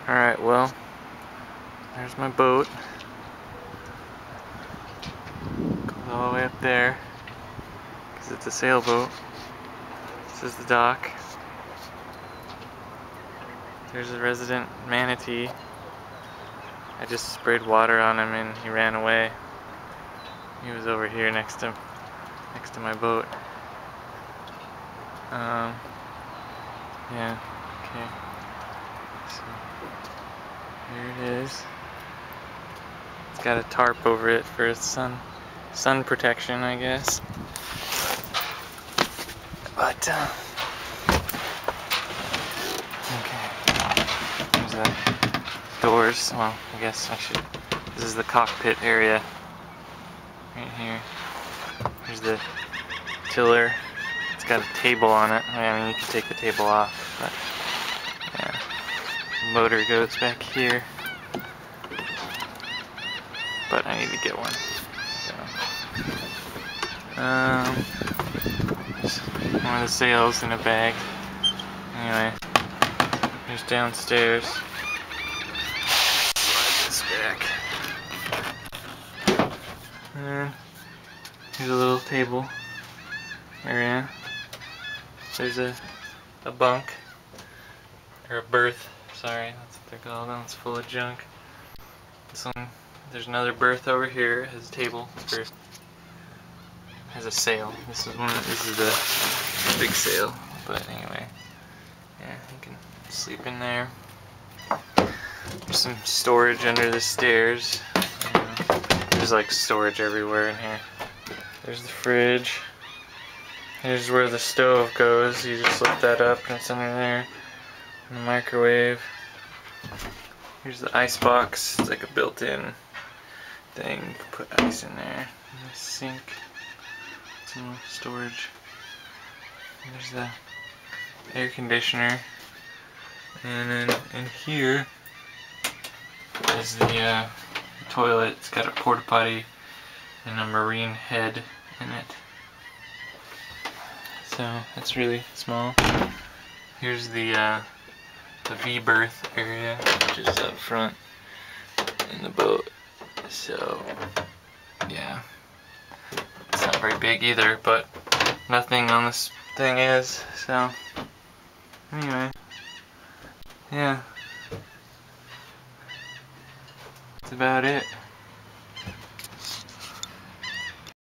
Alright, well, there's my boat. Goes all the way up there, because it's a sailboat. This is the dock. There's a resident manatee. I just sprayed water on him and he ran away. He was over here next to my boat. Yeah, okay. So, here it is. It's got a tarp over it for its sun protection, I guess. But, okay. There's the doors. Well, I guess I should. This is the cockpit area. Right here. Here's the tiller. It's got a table on it. I mean, you can take the table off, but yeah. The motor goes back here. But I need to get one. So, one of the sails in a bag. Anyway, here's downstairs. Slide this back. And here's a little table area. There's a bunk, or a berth, sorry, that's what they're called. That one's full of junk. This one, there's another berth over here. It has a table, berth, has a sail. This is the big sail, but anyway, yeah, you can sleep in there. There's some storage under the stairs. There's like storage everywhere in here. There's the fridge. Here's where the stove goes. You just lift that up and it's under there. And the microwave. Here's the ice box. It's like a built-in thing. You can put ice in there. And the sink. Some storage. And there's the air conditioner. And then in here is the toilet. It's got a porta potty and a marine head in it. So it's really small. Here's the V berth area, which is up front in the boat. So yeah, it's not very big either, but nothing on this thing is. So anyway, yeah, that's about it.